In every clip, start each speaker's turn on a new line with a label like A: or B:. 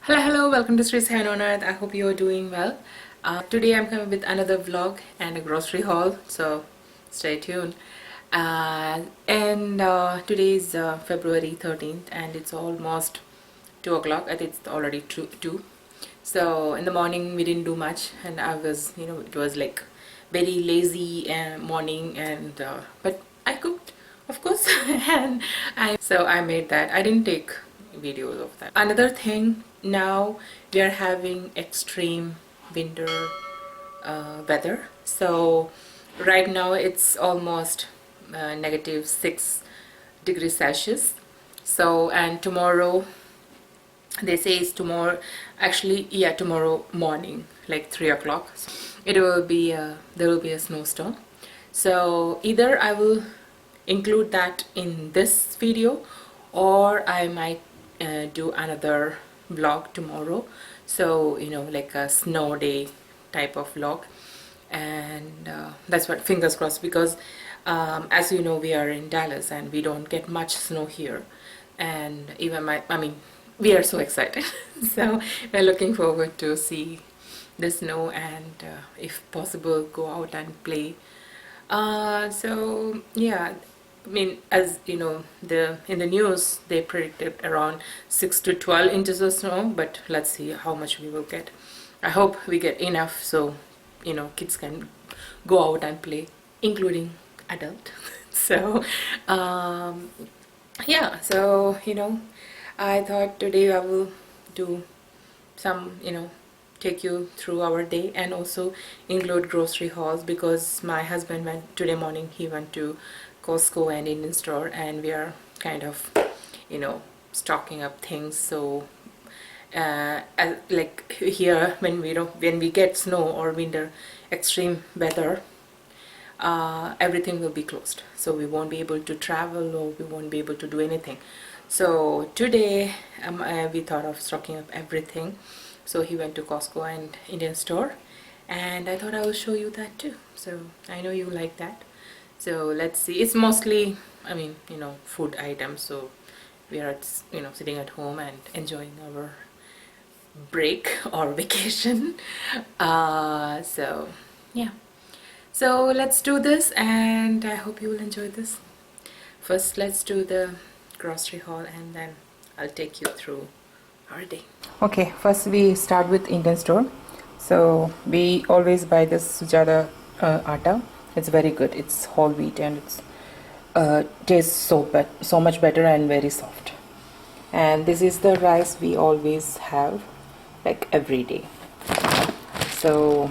A: Hello, welcome to Sri's Hand on Earth. I hope you are doing well. Today I'm coming with another vlog and a grocery haul, so stay tuned. Today is February 13th and it's almost 2 o'clock. I think it's already 2. So in the morning we didn't do much, and I was, it was like very lazy morning, and but I cooked, of course, and I made that. I didn't take videos of that. Another thing, now we are having extreme winter weather. So right now it's almost -6 degrees Celsius. So, and tomorrow, they say it's tomorrow, actually, yeah, tomorrow morning, like 3 o'clock, it will be there will be a snowstorm. So either I will include that in this video, or I might do another vlog tomorrow, so like a snow day type of vlog. And that's what, fingers crossed, because as you know, we are in Dallas and we don't get much snow here, and even we are so excited. So we're looking forward to see the snow, and if possible, go out and play. So yeah, as you know, in the news they predicted around 6 to 12 inches of snow, but let's see how much we will get. I hope we get enough, so kids can go out and play, including adult. So yeah, so I thought today I will do some, take you through our day, and also include grocery hauls, because my husband went today morning, he went to Costco and Indian store, and we are kind of stocking up things. So like here, when we get snow or winter extreme weather, everything will be closed, so we won't be able to travel, or we won't be able to do anything. So today we thought of stocking up everything. So he went to Costco and Indian store, and I thought I will show you that too. So I know you like that. So let's see. It's mostly, food items. So we are, sitting at home and enjoying our break or vacation. So yeah. So let's do this, and I hope you will enjoy this. First, let's do the grocery haul, and then I'll take you through our day. Okay, first we start with Indian store. So we always buy this Sujata atta. It's very good. It's whole wheat, and it's tastes so much better and very soft. And this is the rice we always have, like every day. So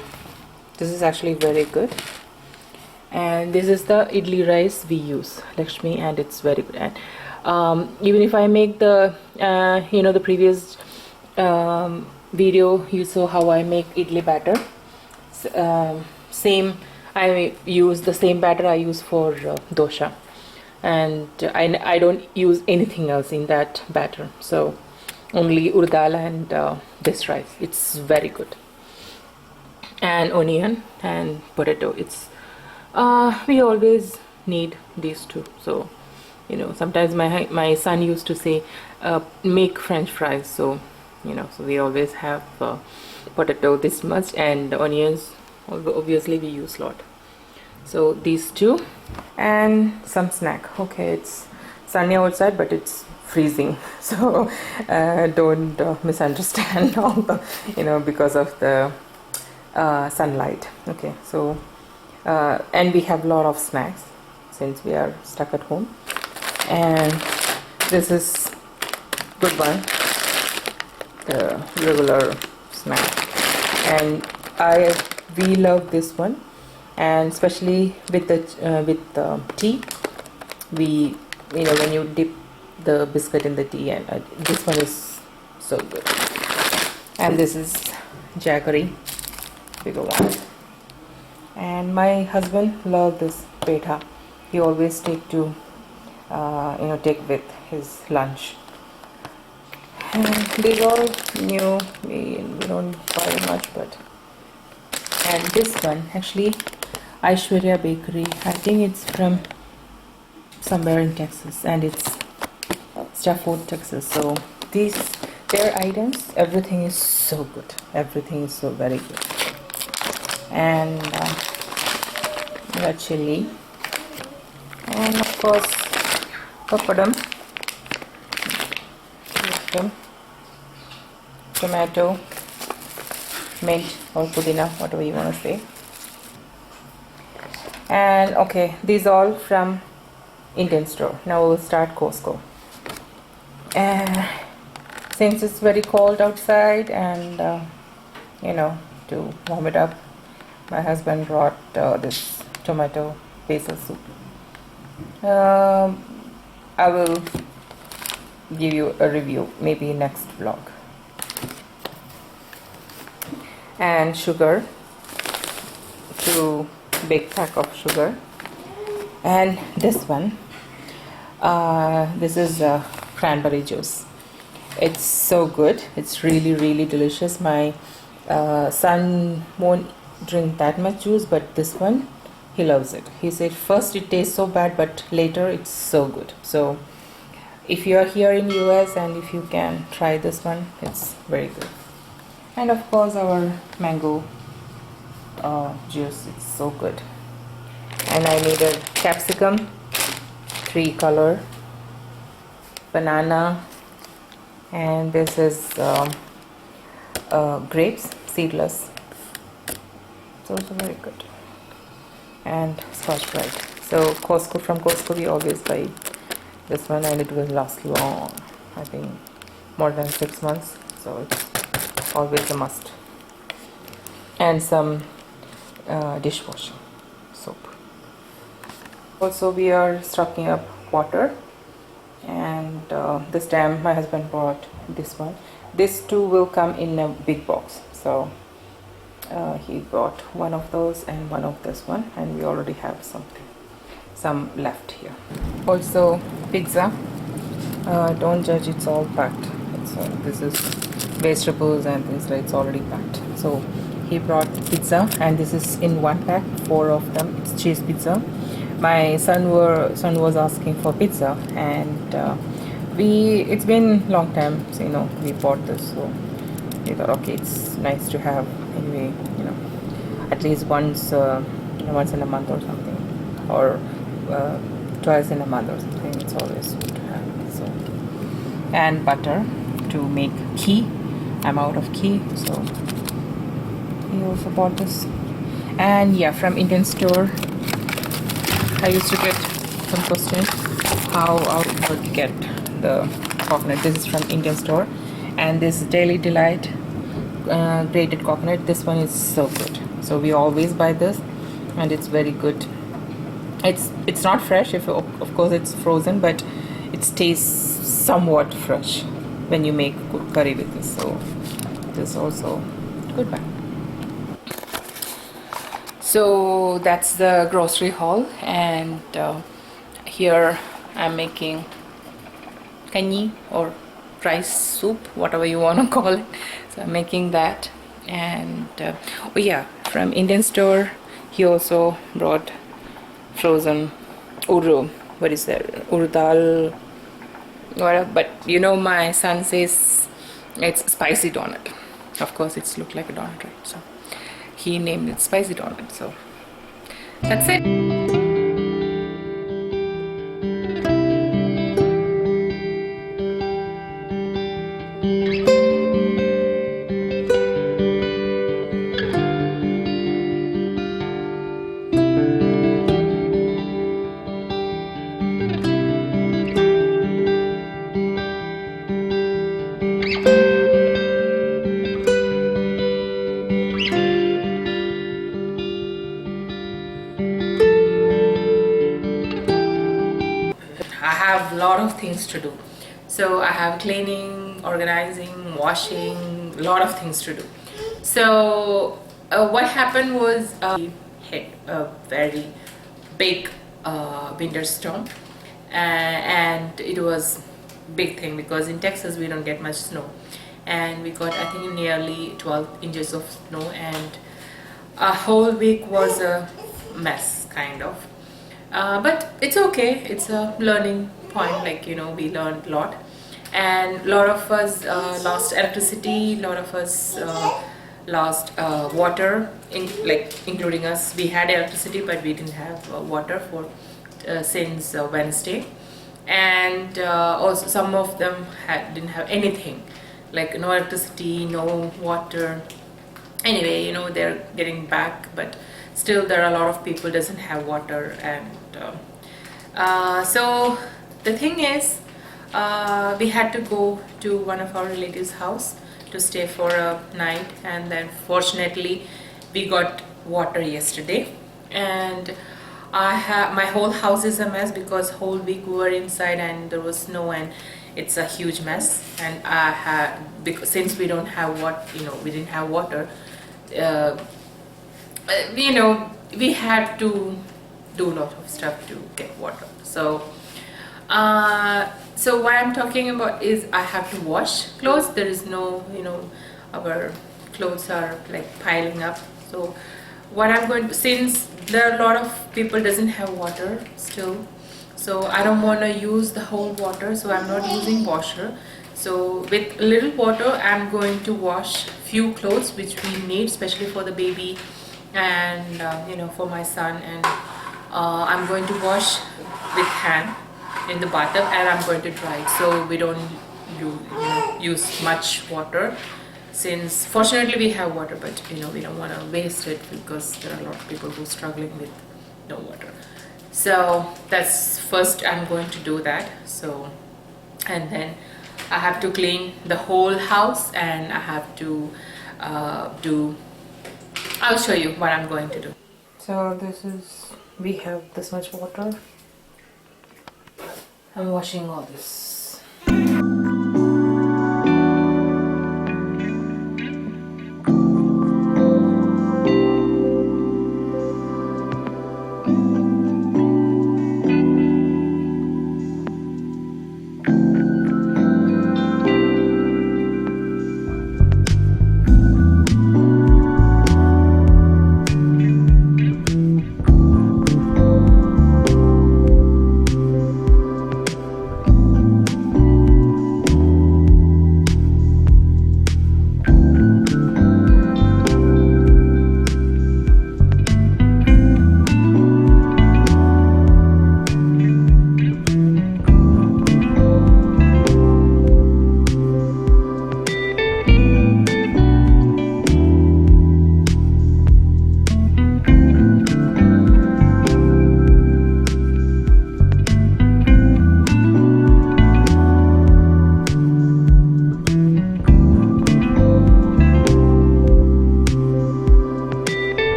A: this is actually very good. And this is the idli rice we use, Lakshmi, and it's very good. And even if I make the the previous video, you saw how I make idli batter. I use the same batter I use for dosha, and I don't use anything else in that batter. So only urd dal and this rice. It's very good. And onion and potato. It's we always need these two. So sometimes my son used to say make French fries. So so we always have potato this much, and onions obviously we use a lot. So these two, and some snack. Okay, it's sunny outside, but it's freezing, so don't misunderstand all the because of the sunlight. Okay, so and we have a lot of snacks since we are stuck at home. And this is good one, the regular snack, and we love this one, and especially with the tea. We when you dip the biscuit in the tea, and this one is so good. And this is jaggery, bigger one. And my husband loves this petha. He always take take with his lunch. And these all new. We don't buy much, but. And this one, actually, Aishwarya Bakery. I think it's from somewhere in Texas, and it's Stafford, Texas. So their items, everything is so good. Everything is so very good. And the chili, and of course papadum, tomato, mint or pudina, whatever you want to say. And okay, these all from Indian store. Now we'll start Costco. And since it's very cold outside, and you know, to warm it up, my husband brought this tomato basil soup. I will give you a review maybe next vlog. And sugar, 2 big pack of sugar. And this one, this is cranberry juice. It's so good. It's really delicious. My son won't drink that much juice, but this one, he loves it. He said first it tastes so bad, but later it's so good. So if you are here in US and if you can try this one, it's very good. And of course our mango juice, it's so good. And I needed capsicum, 3 color, banana, and this is grapes, seedless. It's also very good. And Scotch Brite. So from Costco we always buy this one, and it will last long. I think more than 6 months. So it's always a must. And some dishwashing soap. Also we are stocking up water, and this time my husband bought this one. This too will come in a big box. So he bought one of those and one of this one, and we already have some left here. Also pizza, don't judge, it's all packed. This is vegetables and things like, it's already packed. So he brought pizza, and this is in 1 pack, 4 of them. It's cheese pizza. My son was asking for pizza, and it's been long time, so we bought this. So we thought, okay, it's nice to have anyway, at least once in a month or something, or twice in a month or something. It's always good to have. So, and butter to make ghee. I'm out of ghee, so he also bought this. And yeah, from Indian store, I used to get some questions how I would get the coconut. This is from Indian store, and this Daily Delight grated coconut. This one is so good. So we always buy this, and it's very good. It's not fresh, of course it's frozen, but it tastes somewhat fresh when you make curry with this. So this is also good buy. So that's the grocery haul, and here I'm making kanji or rice soup, whatever you want to call it. So I'm making that. And oh yeah, from Indian store he also brought frozen what is that, urdal, whatever. But my son says it's spicy donut. Of course it's look like a donut, right? So he named it spicy donut. So that's it. I have a lot of things to do. So I have cleaning, organizing, washing, a lot of things to do. So what happened was we hit a very big winter storm, and it was big thing because in Texas we don't get much snow, and we got, I think, nearly 12 inches of snow, and a whole week was a mess kind of. But it's okay, it's a learning point, we learned a lot. and a lot of us lost electricity, a lot of us lost water, including us. We had electricity, but we didn't have water for since Wednesday, and also some of them didn't have anything, like no electricity, no water. Anyway, you know, they're getting back, but still there are a lot of people doesn't have water. And so the thing is, we had to go to one of our relatives' house to stay for a night, and then fortunately we got water yesterday. And my whole house is a mess because whole week we were inside and there was snow, and it's a huge mess. And because since we don't have we didn't have water, we had to do a lot of stuff to get water. So so what I'm talking about is I have to wash clothes. There is no, our clothes are like piling up. So what I'm going to, since there are a lot of people doesn't have water still, so I don't want to use the whole water, so I'm not using washer. So with little water I'm going to wash few clothes which we need, especially for the baby and for my son. And I'm going to wash with hand in the bathtub, and I'm going to dry it so we don't use much water, since fortunately we have water, but we don't want to waste it because there are a lot of people who are struggling with no water. So that's first I'm going to do that. So, and then I have to clean the whole house, and I have to I'll show you what I'm going to do. So we have this much water. I'm washing all this.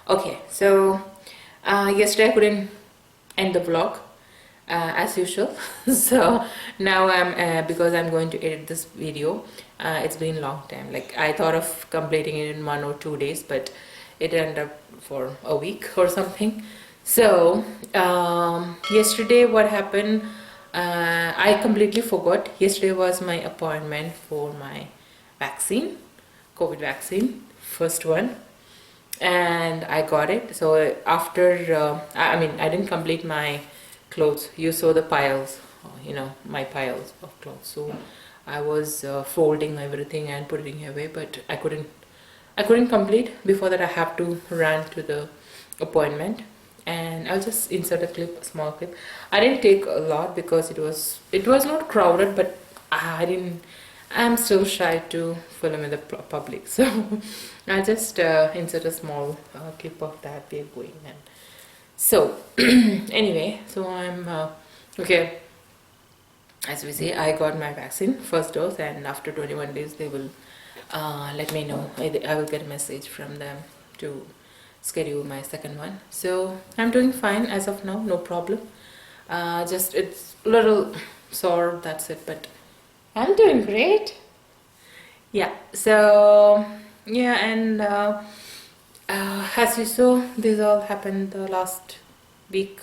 A: Okay, so yesterday I couldn't end the vlog as usual. So now because I'm going to edit this video. It's been a long time. Like I thought of completing it in 1 or 2 days, but it ended up for a week or something. So yesterday what happened, I completely forgot. Yesterday was my appointment for my vaccine, COVID vaccine, first one, and I got it. So after I didn't complete my clothes. You saw the piles, my piles of clothes. So I was folding everything and putting it away, but I couldn't I couldn't complete. Before that I have to run to the appointment, and I'll just insert a clip, a small clip. I didn't take a lot because it was not crowded, but I'm still shy to film in the public, so I'll just insert a small clip of that. We're going, and so anyway, so I'm okay. As we say, I got my vaccine first dose, and after 21 days they will let me know. I will get a message from them to schedule my second one. So I'm doing fine as of now, no problem. Just it's a little sore, that's it, but I'm doing great. Yeah, so yeah, and as you saw, this all happened the last week.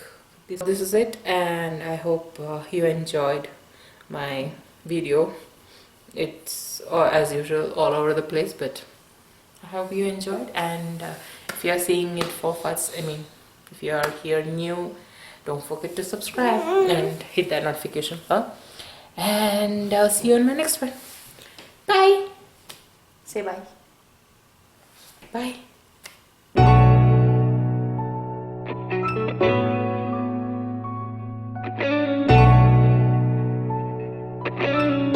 A: This is it, and I hope you enjoyed my video. It's as usual all over the place, but I hope you enjoyed. And if you are seeing it for first, if you are here new, don't forget to subscribe and hit that notification bell. And I'll see you on my next one. Bye. Say bye. Bye.